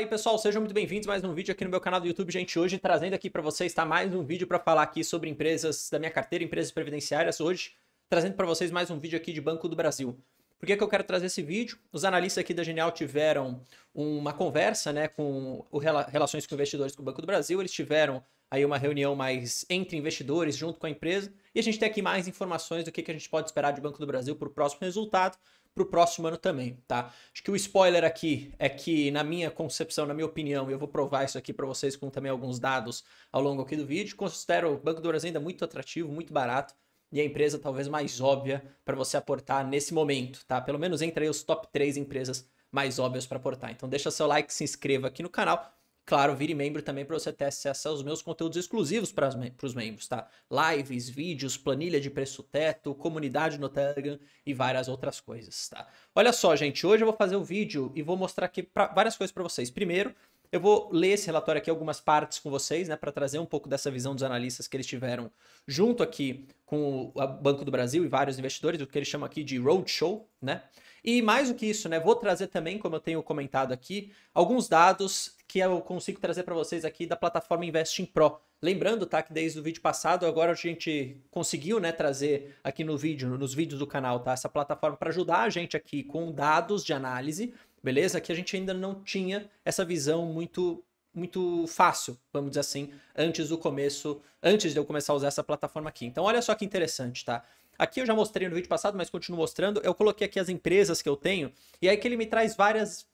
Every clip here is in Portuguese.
pessoal, sejam muito bem-vindos a mais um vídeo aqui no meu canal do YouTube, gente. Hoje trazendo aqui para vocês, tá, mais um vídeo para falar aqui sobre empresas da minha carteira, empresas previdenciárias. Hoje, trazendo para vocês mais um vídeo aqui de Banco do Brasil. Por que eu quero trazer esse vídeo? Os analistas aqui da Genial tiveram uma conversa, né, com relações com investidores com o Banco do Brasil. Eles tiveram aí uma reunião mais entre investidores junto com a empresa. E a gente tem aqui mais informações do que a gente pode esperar de Banco do Brasil para o próximo resultado, para o próximo ano também, tá? Acho que o spoiler aqui é que, na minha concepção, na minha opinião, eu vou provar isso aqui para vocês com também alguns dados ao longo aqui do vídeo, considero o Banco do Brasil ainda muito atrativo, muito barato, e a empresa talvez mais óbvia para você aportar nesse momento, tá? Pelo menos entre aí os top 3 empresas mais óbvias para aportar. Então deixa seu like, se inscreva aqui no canal. Claro, vire membro também para você ter acesso aos meus conteúdos exclusivos para os membros, tá? Lives, vídeos, planilha de preço teto, comunidade no Telegram e várias outras coisas, tá? Olha só, gente, hoje eu vou fazer o vídeo e vou mostrar aqui várias coisas para vocês. Primeiro, eu vou ler esse relatório aqui, algumas partes com vocês, né, para trazer um pouco dessa visão dos analistas que eles tiveram junto aqui com o Banco do Brasil e vários investidores, o que eles chamam aqui de roadshow, né? E mais do que isso, né, vou trazer também, como eu tenho comentado aqui, alguns dados que eu consigo trazer para vocês aqui da plataforma Investing Pro. Lembrando, tá, que desde o vídeo passado, agora a gente conseguiu, né, trazer aqui no vídeo, nos vídeos do canal, tá, essa plataforma para ajudar a gente aqui com dados de análise, beleza? Que a gente ainda não tinha essa visão muito fácil, vamos dizer assim, antes de eu começar a usar essa plataforma aqui. Então olha só que interessante, tá? Aqui eu já mostrei no vídeo passado, mas continuo mostrando. Eu coloquei aqui as empresas que eu tenho, e aí que ele me traz várias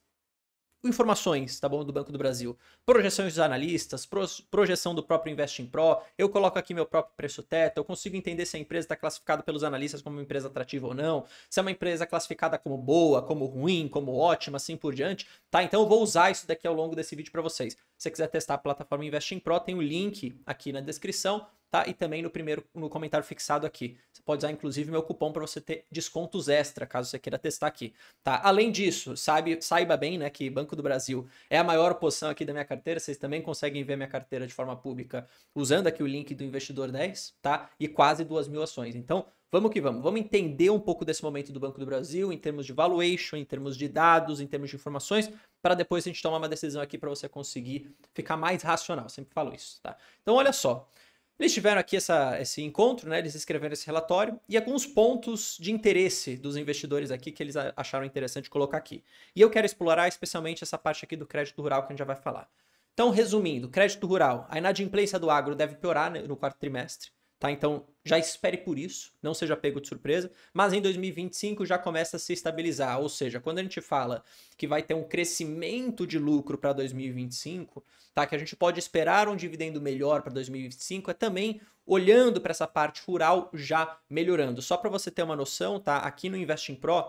informações, tá bom, do Banco do Brasil. Projeções dos analistas, projeção do próprio Investing Pro, eu coloco aqui meu próprio preço teto, eu consigo entender se a empresa está classificada pelos analistas como uma empresa atrativa ou não, se é uma empresa classificada como boa, como ruim, como ótima, assim por diante, tá? Então eu vou usar isso daqui ao longo desse vídeo para vocês. Se você quiser testar a plataforma Investing Pro, tem o link aqui na descrição, tá? E também no comentário fixado aqui. Você pode usar inclusive meu cupom para você ter descontos extra, caso você queira testar aqui, tá? Além disso, saiba bem, né, que Banco do Brasil é a maior posição aqui da minha carteira. Vocês também conseguem ver minha carteira de forma pública usando aqui o link do Investidor 10, tá? E quase 2.000 ações. Então, vamos que vamos. Vamos entender um pouco desse momento do Banco do Brasil em termos de valuation, em termos de dados, em termos de informações, para depois a gente tomar uma decisão aqui para você conseguir ficar mais racional. Sempre falo isso, tá? Então, olha só. Eles tiveram aqui esse encontro, né? Eles escreveram esse relatório e alguns pontos de interesse dos investidores aqui que eles acharam interessante colocar aqui. E eu quero explorar especialmente essa parte aqui do crédito rural que a gente já vai falar. Então, resumindo, crédito rural, a inadimplência do agro deve piorar, né, no quarto trimestre, tá? Então, já espere por isso, não seja pego de surpresa, mas em 2025 já começa a se estabilizar, ou seja, quando a gente fala que vai ter um crescimento de lucro para 2025, tá? Que a gente pode esperar um dividendo melhor para 2025, é também olhando para essa parte rural já melhorando. Só para você ter uma noção, tá? Aqui no Investing Pro,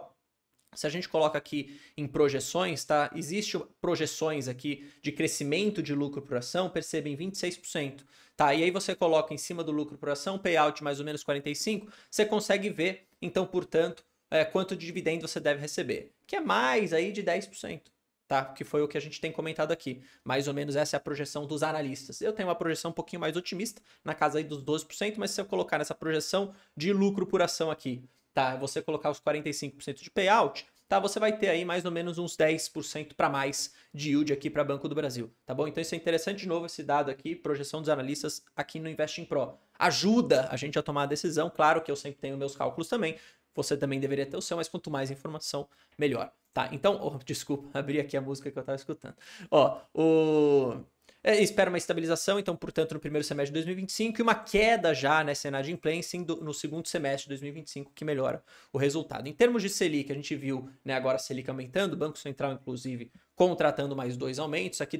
se a gente coloca aqui em projeções, tá? Existem projeções aqui de crescimento de lucro por ação, percebem 26%, tá? E aí você coloca em cima do lucro por ação, payout mais ou menos 45%, você consegue ver, então, portanto, quanto de dividendo você deve receber, que é mais aí de 10%. Tá? Que foi o que a gente tem comentado aqui. Mais ou menos essa é a projeção dos analistas. Eu tenho uma projeção um pouquinho mais otimista, na casa aí dos 12%, mas se eu colocar nessa projeção de lucro por ação aqui, tá? Você colocar os 45% de payout, tá? Você vai ter aí mais ou menos uns 10% para mais de yield aqui para Banco do Brasil, tá bom? Então isso é interessante, de novo, esse dado aqui, projeção dos analistas aqui no Investing Pro. Ajuda a gente a tomar a decisão, claro que eu sempre tenho meus cálculos também, você também deveria ter o seu, mas quanto mais informação, melhor. Tá, então, desculpa, abri aqui a música que eu tava escutando. Ó, espera uma estabilização, então, portanto, no primeiro semestre de 2025 e uma queda já nessa inadimplência no segundo semestre de 2025, que melhora o resultado. Em termos de Selic, a gente viu, né, agora a Selic aumentando, o Banco Central, inclusive, contratando mais 2 aumentos. Aqui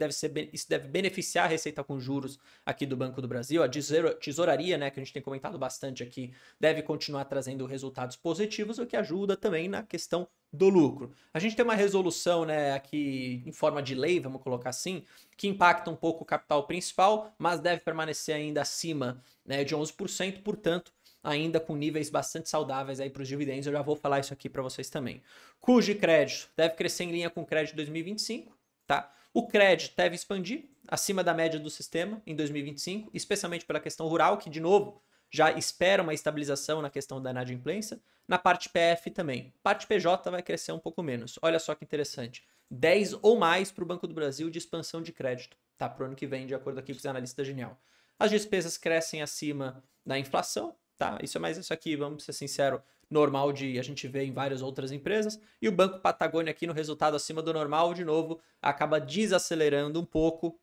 isso deve beneficiar a receita com juros aqui do Banco do Brasil. A tesouraria, né, que a gente tem comentado bastante aqui, deve continuar trazendo resultados positivos, o que ajuda também na questão do lucro. A gente tem uma resolução, né, aqui em forma de lei, vamos colocar assim, que impacta um pouco o capital principal, mas deve permanecer ainda acima, né, de 11%, portanto, ainda com níveis bastante saudáveis aí para os dividendos. Eu já vou falar isso aqui para vocês também. Custo de crédito deve crescer em linha com o crédito de 2025, tá? O crédito deve expandir acima da média do sistema em 2025, especialmente pela questão rural, que, de novo, já espera uma estabilização na questão da inadimplência. Na parte PF também. Parte PJ vai crescer um pouco menos. Olha só que interessante. 10 ou mais para o Banco do Brasil de expansão de crédito, tá? Para o ano que vem, de acordo aqui com os analistas da Genial. As despesas crescem acima da inflação, tá? Isso é mais isso aqui, vamos ser sinceros, normal de a gente ver em várias outras empresas. E o Banco Patagônia aqui no resultado acima do normal, de novo, acaba desacelerando um pouco.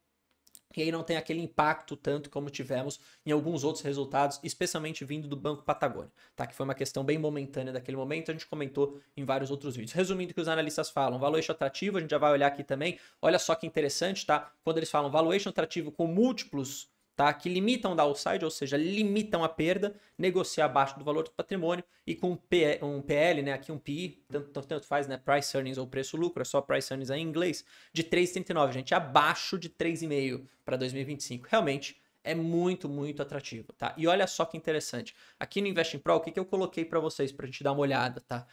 E aí não tem aquele impacto tanto como tivemos em alguns outros resultados, especialmente vindo do Banco Patagônia, tá? Que foi uma questão bem momentânea daquele momento, a gente comentou em vários outros vídeos. Resumindo o que os analistas falam, valuation atrativo, a gente já vai olhar aqui também, olha só que interessante, tá? Quando eles falam valuation atrativo com múltiplos, tá? Que limitam downside, ou seja, limitam a perda, negociar abaixo do valor do patrimônio e com um PL, né? Aqui um PI, tanto faz, né? Price Earnings ou preço-lucro, é só Price Earnings aí em inglês, de 3,39, gente, abaixo de 3,5 para 2025. Realmente é muito, muito atrativo, tá? E olha só que interessante. Aqui no Investing Pro, o que eu coloquei para vocês, pra gente dar uma olhada, tá?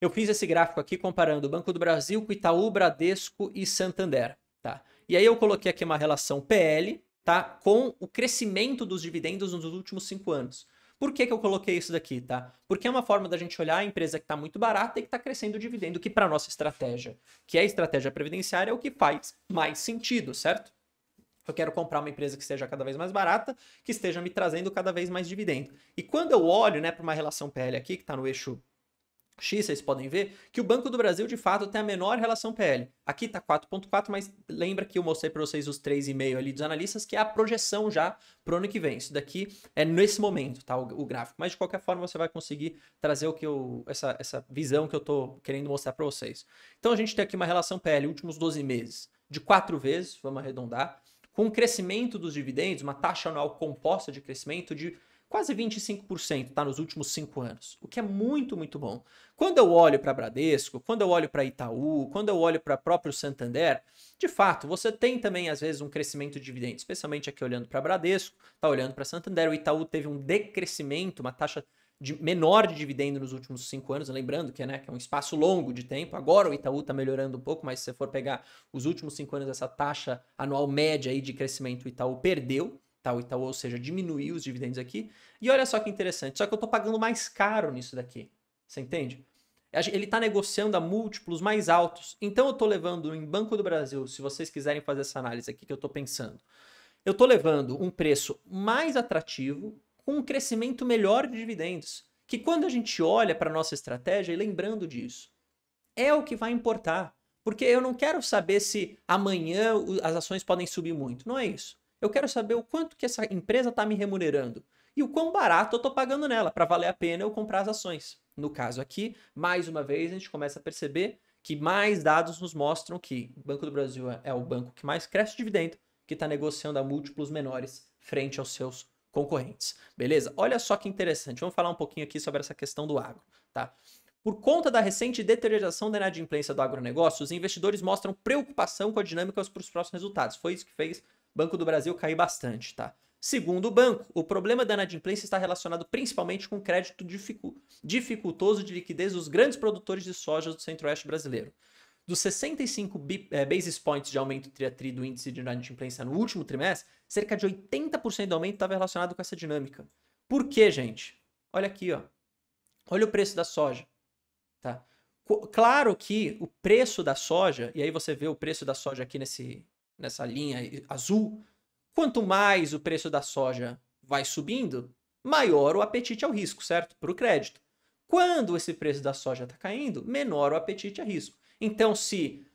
Eu fiz esse gráfico aqui comparando o Banco do Brasil com Itaú, Bradesco e Santander, tá? E aí eu coloquei aqui uma relação PL, tá? Com o crescimento dos dividendos nos últimos 5 anos. Por que eu coloquei isso daqui, tá? Porque é uma forma da gente olhar a empresa que está muito barata e que está crescendo o dividendo, que para nossa estratégia, que é a estratégia previdenciária, é o que faz mais sentido, certo? Eu quero comprar uma empresa que esteja cada vez mais barata, que esteja me trazendo cada vez mais dividendo. E quando eu olho, né, para uma relação PL aqui, que está no eixo X, vocês podem ver que o Banco do Brasil, de fato, tem a menor relação PL. Aqui está 4,4, mas lembra que eu mostrei para vocês os 3,5 ali dos analistas, que é a projeção já para o ano que vem. Isso daqui é nesse momento, tá? O gráfico. Mas, de qualquer forma, você vai conseguir trazer o que essa visão que eu estou querendo mostrar para vocês. Então, a gente tem aqui uma relação PL, últimos 12 meses, de 4 vezes, vamos arredondar, com um crescimento dos dividendos, uma taxa anual composta de crescimento de quase 25%, tá? Nos últimos 5 anos. O que é muito, muito bom. Quando eu olho para Bradesco, quando eu olho para Itaú, quando eu olho para próprio Santander, de fato, você tem também, às vezes, um crescimento de dividendos, especialmente aqui olhando para Bradesco, tá olhando para Santander. O Itaú teve um decrescimento, uma taxa menor de dividendo nos últimos 5 anos, lembrando que, né, que é um espaço longo de tempo. Agora o Itaú está melhorando um pouco, mas se você for pegar os últimos 5 anos, essa taxa anual média aí de crescimento, o Itaú perdeu. Tá, o Itaú, ou seja, diminuiu os dividendos aqui. E olha só que interessante, só que eu tô pagando mais caro nisso daqui. Você entende? Ele tá negociando a múltiplos mais altos. Então eu tô levando em Banco do Brasil, se vocês quiserem fazer essa análise aqui que eu tô pensando, eu tô levando um preço mais atrativo com um crescimento melhor de dividendos. Que quando a gente olha para nossa estratégia, e lembrando disso, é o que vai importar. Porque eu não quero saber se amanhã as ações podem subir muito. Não é isso. Eu quero saber o quanto que essa empresa está me remunerando e o quão barato eu estou pagando nela para valer a pena eu comprar as ações. No caso aqui, mais uma vez, a gente começa a perceber que mais dados nos mostram que o Banco do Brasil é o banco que mais cresce dividendo, que está negociando a múltiplos menores frente aos seus concorrentes. Beleza? Olha só que interessante. Vamos falar um pouquinho aqui sobre essa questão do agro, tá? Por conta da recente deterioração da inadimplência do agronegócio, os investidores mostram preocupação com a dinâmica para os próximos resultados. Foi isso que fez Banco do Brasil cair bastante, tá? Segundo o banco, o problema da inadimplência está relacionado principalmente com crédito dificultoso de liquidez dos grandes produtores de soja do centro-oeste brasileiro. Dos 65 basis points de aumento tri-a-tri do índice de inadimplência no último trimestre, cerca de 80% do aumento estava relacionado com essa dinâmica. Por quê, gente? Olha aqui, ó. Olha o preço da soja, tá? Claro que o preço da soja, e aí você vê o preço da soja aqui nessa linha azul, quanto mais o preço da soja vai subindo, maior o apetite ao risco, certo? Para o crédito. Quando esse preço da soja está caindo, menor o apetite a risco. Então, se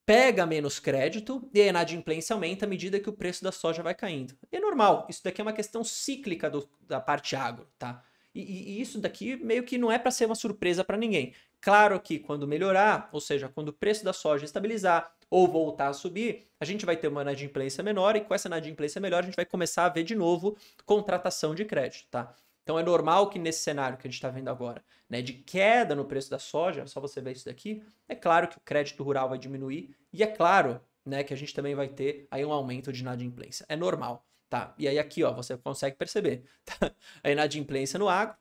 pega menos crédito e a inadimplência aumenta à medida que o preço da soja vai caindo. É normal, isso daqui é uma questão cíclica da parte agro, tá? E isso daqui meio que não é para ser uma surpresa para ninguém. Claro que quando melhorar, ou seja, quando o preço da soja estabilizar ou voltar a subir, a gente vai ter uma inadimplência menor e com essa inadimplência melhor a gente vai começar a ver de novo contratação de crédito, tá? Então é normal que nesse cenário que a gente está vendo agora, né, de queda no preço da soja, só você ver isso daqui, é claro que o crédito rural vai diminuir e é claro, né, que a gente também vai ter aí um aumento de inadimplência. É normal. Tá, e aí aqui, ó, você consegue perceber, tá? A inadimplência no agro,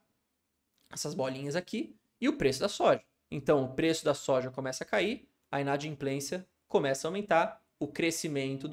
essas bolinhas aqui, e o preço da soja. Então, o preço da soja começa a cair, a inadimplência começa a aumentar, o crescimento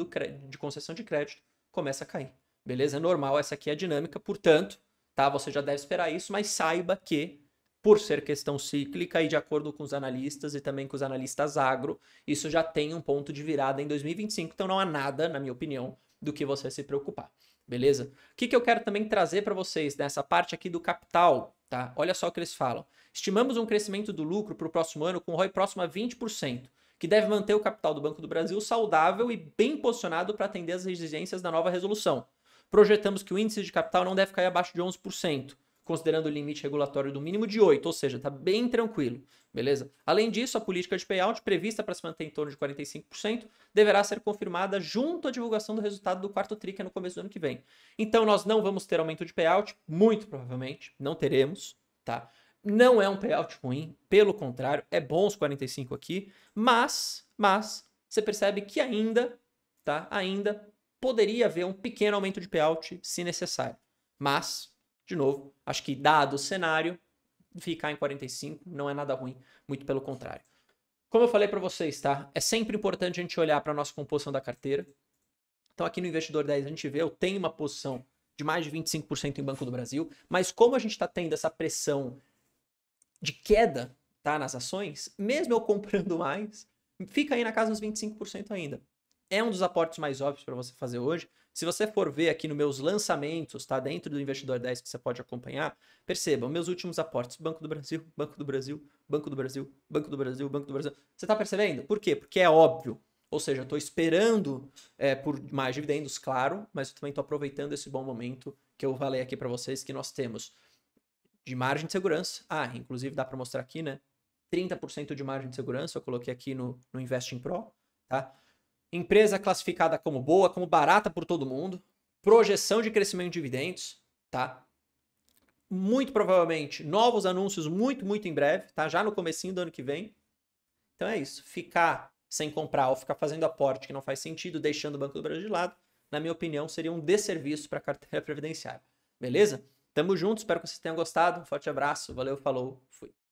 de concessão de crédito começa a cair. Beleza? É normal, essa aqui é a dinâmica, portanto, tá? Você já deve esperar isso, mas saiba que, por ser questão cíclica e de acordo com os analistas e também com os analistas agro, isso já tem um ponto de virada em 2025, então não há nada, na minha opinião, do que você se preocupar, beleza? O que eu quero também trazer para vocês nessa parte aqui do capital, tá? Olha só o que eles falam. Estimamos um crescimento do lucro para o próximo ano com ROI próximo a 20%, que deve manter o capital do Banco do Brasil saudável e bem posicionado para atender às exigências da nova resolução. Projetamos que o índice de capital não deve cair abaixo de 11%, considerando o limite regulatório do mínimo de 8%, ou seja, está bem tranquilo, beleza? Além disso, a política de payout, prevista para se manter em torno de 45%, deverá ser confirmada junto à divulgação do resultado do quarto TRI, que é no começo do ano que vem. Então, nós não vamos ter aumento de payout, muito provavelmente, não teremos, tá? Não é um payout ruim, pelo contrário, é bom os 45 aqui, mas você percebe que ainda, tá? Ainda poderia haver um pequeno aumento de payout se necessário. Mas, de novo, acho que dado o cenário, ficar em 45 não é nada ruim, muito pelo contrário. Como eu falei para vocês, tá? É sempre importante a gente olhar para a nossa composição da carteira. Então aqui no Investidor 10 a gente vê, eu tenho uma posição de mais de 25% em Banco do Brasil, mas como a gente está tendo essa pressão de queda, tá, nas ações, mesmo eu comprando mais, fica aí na casa dos 25% ainda. É um dos aportes mais óbvios para você fazer hoje. Se você for ver aqui nos meus lançamentos, tá, dentro do Investidor 10 que você pode acompanhar, perceba, meus últimos aportes, Banco do Brasil, Banco do Brasil, Banco do Brasil, Banco do Brasil, Banco do Brasil. Você tá percebendo? Por quê? Porque é óbvio. Ou seja, eu estou esperando por mais dividendos, claro, mas eu também estou aproveitando esse bom momento que eu falei aqui para vocês que nós temos de margem de segurança. Inclusive dá para mostrar aqui, né? 30% de margem de segurança, eu coloquei aqui no Investing Pro, tá? Empresa classificada como boa, como barata por todo mundo, projeção de crescimento de dividendos, tá? Muito provavelmente novos anúncios muito em breve, tá? Já no comecinho do ano que vem. Então é isso, ficar sem comprar ou ficar fazendo aporte que não faz sentido, deixando o Banco do Brasil de lado, na minha opinião, seria um desserviço para a carteira previdenciária. Beleza? Tamo junto, espero que vocês tenham gostado. Um forte abraço, valeu, falou, fui.